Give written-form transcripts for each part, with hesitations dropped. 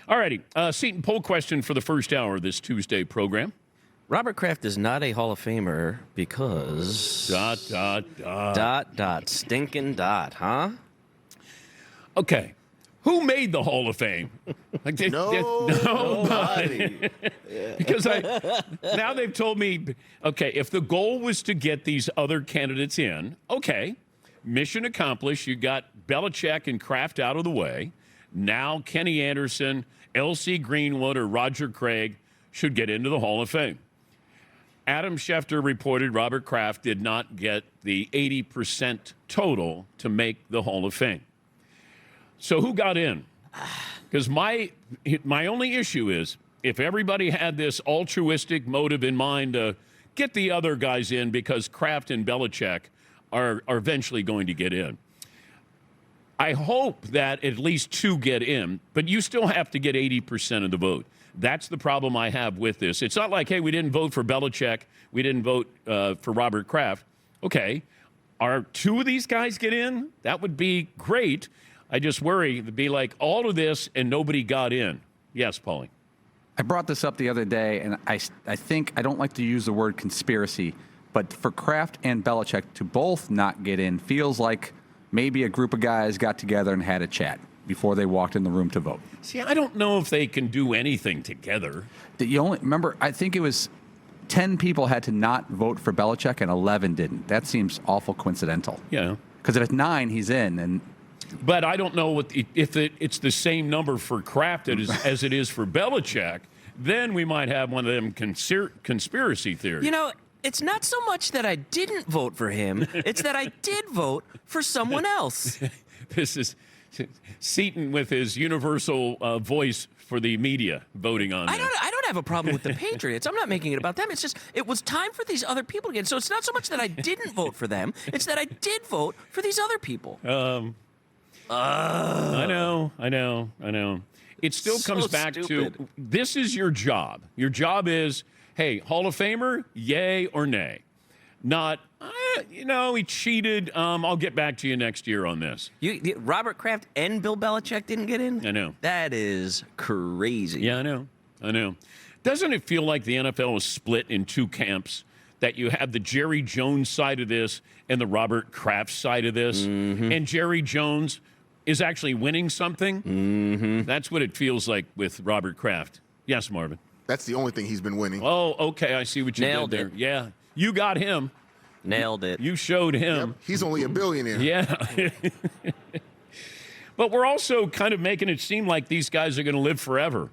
All righty. Seton, poll question for the first hour of this Tuesday program. Robert Kraft is not a Hall of Famer because... ... Stinking dot, huh? Okay. Who made the Hall of Fame? Nobody. Because now they've told me, okay, if the goal was to get these other candidates in, okay, mission accomplished. You got Belichick and Kraft out of the way. Now Kenny Anderson, L.C. Greenwood, or Roger Craig should get into the Hall of Fame. Adam Schefter reported Robert Kraft did not get the 80% total to make the Hall of Fame. So who got in? Because my only issue is if everybody had this altruistic motive in mind to get the other guys in because Kraft and Belichick are eventually going to get in. I hope that at least two get in, but you still have to get 80% of the vote. That's the problem I have with this. It's not like, hey, we didn't vote for Belichick, we didn't vote for Robert Kraft. Okay, are two of these guys get in? That would be great. I just worry it'd be like all of this and nobody got in. Yes, Paulie. I brought this up the other day, and I think I don't like to use the word conspiracy, but for Kraft and Belichick to both not get in feels like maybe a group of guys got together and had a chat before they walked in the room to vote. See, I don't know if they can do anything together. You only remember, I think it was 10 people had to not vote for Belichick and 11 didn't. That seems awful coincidental. Yeah. Because if it's 9, he's in, and but I don't know if it's the same number for Kraft as it is for Belichick. Then we might have one of them conspiracy theories. You know, it's not so much that I didn't vote for him. It's that I did vote for someone else. This is Seton with his universal voice for the media voting on this. I don't have a problem with the Patriots. I'm not making it about them. It's just it was time for these other people again. So it's not so much that I didn't vote for them. It's that I did vote for these other people. I know. It still comes back to this is your job. Your job is, hey, Hall of Famer, yay or nay. Not, he cheated. I'll get back to you next year on this. Robert Kraft and Bill Belichick didn't get in? I know. That is crazy. Yeah, I know. Doesn't it feel like the NFL is split in two camps? That you have the Jerry Jones side of this and the Robert Kraft side of this. Mm-hmm. And Jerry Jones is actually winning something. Mm-hmm. That's what it feels like with Robert Kraft. Yes, Marvin. That's the only thing he's been winning. Oh, okay. I see what you Nailed did there. it. Yeah. You got him. Nailed it. You showed him. Yep. He's only a billionaire. Yeah. But we're also kind of making it seem like these guys are going to live forever.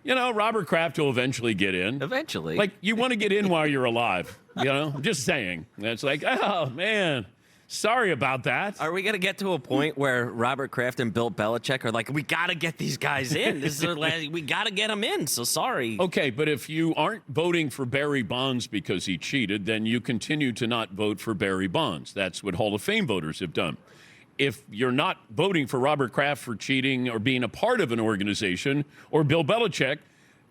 Robert Kraft will eventually get in. Eventually. Like, you want to get in while you're alive. I'm just saying. It's like, oh, man. Sorry about that. Are we going to get to a point where Robert Kraft and Bill Belichick are like, we got to get these guys in. We got to get them in, so sorry. Okay, but if you aren't voting for Barry Bonds because he cheated, then you continue to not vote for Barry Bonds. That's what Hall of Fame voters have done. If you're not voting for Robert Kraft for cheating or being a part of an organization or Bill Belichick,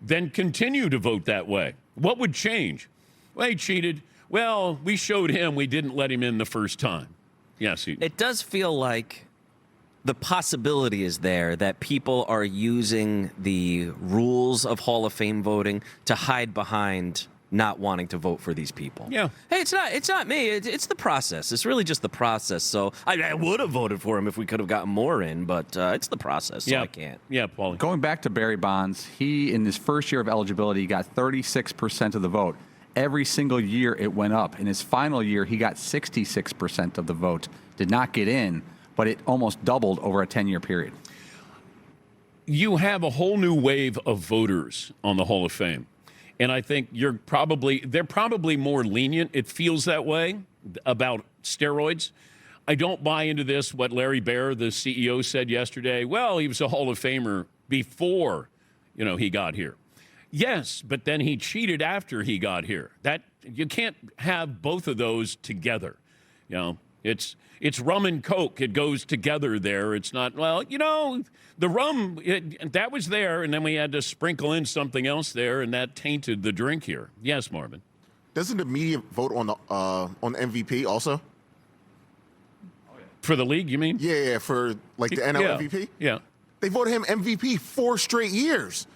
then continue to vote that way. What would change? Well, he cheated. Well, we showed him we didn't let him in the first time. Yes. It does feel like the possibility is there that people are using the rules of Hall of Fame voting to hide behind not wanting to vote for these people. Yeah. Hey, it's not me. It's the process. It's really just the process. So I would have voted for him if we could have gotten more in, but it's the process, so I can't. Yeah, Paulie. Going back to Barry Bonds, he, in his first year of eligibility, got 36% of the vote. Every single year it went up. In his final year, he got 66% of the vote. Did not get in, but it almost doubled over a 10-year period. You have a whole new wave of voters on the Hall of Fame. And I think they're probably more lenient. It feels that way about steroids. I don't buy into this, what Larry Baer, the CEO, said yesterday. Well, he was a Hall of Famer before, he got here. Yes, but then he cheated after he got here. That you can't have both of those together. It's rum and Coke. It goes together there. It's not, the rum, that was there, and then we had to sprinkle in something else there, and that tainted the drink here. Yes, Marvin. Doesn't the media vote on the MVP also? For the league, you mean? Yeah, for like the NL MVP? Yeah. They voted him MVP 4 straight years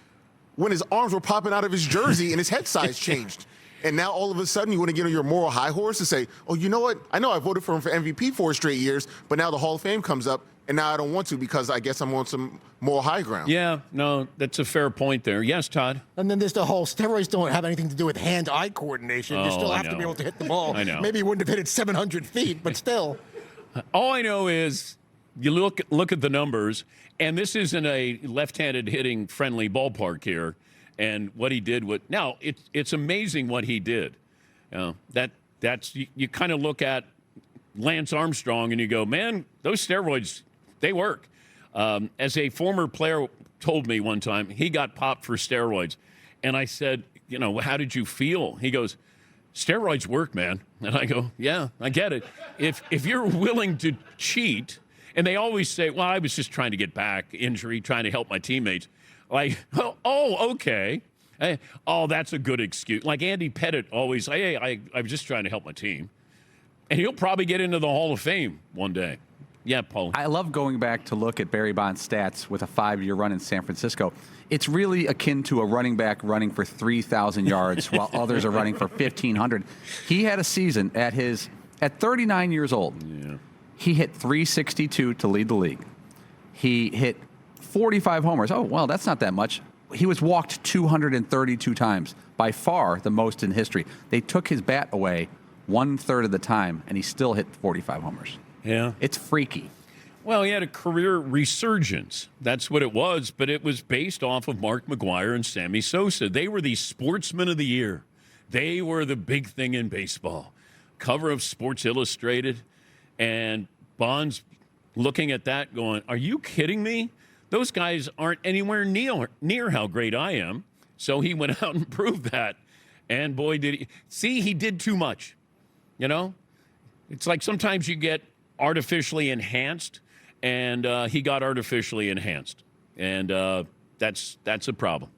when his arms were popping out of his jersey and his head size changed. And now all of a sudden you want to get on your moral high horse and say, oh, you know what? I know I voted for him for MVP 4 straight years, but now the Hall of Fame comes up, and now I don't want to because I guess I'm on some moral high ground. Yeah, no, that's a fair point there. Yes, Todd? And then there's the whole steroids don't have anything to do with hand-eye coordination. You still I have to be know. able to hit the ball. I know. Maybe he wouldn't have hit it 700 feet, but still. All I know is you look at the numbers, and this isn't a left-handed hitting friendly ballpark here. And what he did now it's amazing what he did. That's you kind of look at Lance Armstrong and you go, man, those steroids, they work. As a former player told me one time, he got popped for steroids, and I said, how did you feel? He goes, steroids work, man. And I go, yeah, I get it. If you're willing to cheat, and they always say, well, I was just trying to get back injury, trying to help my teammates. Like, oh, okay. Oh, that's a good excuse. Like Andy Pettit always, hey, I was just trying to help my team. And he'll probably get into the Hall of Fame one day. Yeah, Paul. I love going back to look at Barry Bonds' stats with a 5-year run in San Francisco. It's really akin to a running back running for 3,000 yards while others are running for 1,500. He had a season at 39 years old. Yeah. He hit 362 to lead the league. He hit 45 homers. Oh, well, that's not that much. He was walked 232 times, by far the most in history. They took his bat away 1/3 of the time, and he still hit 45 homers. Yeah. It's freaky. Well, he had a career resurgence. That's what it was, but it was based off of Mark McGwire and Sammy Sosa. They were the sportsmen of the year. They were the big thing in baseball. Cover of Sports Illustrated, and Bonds looking at that going, are you kidding me? Those guys aren't anywhere near how great I am. So he went out and proved that. And boy, did he. See, he did too much. It's like sometimes you get artificially enhanced, and he got artificially enhanced. And that's a problem.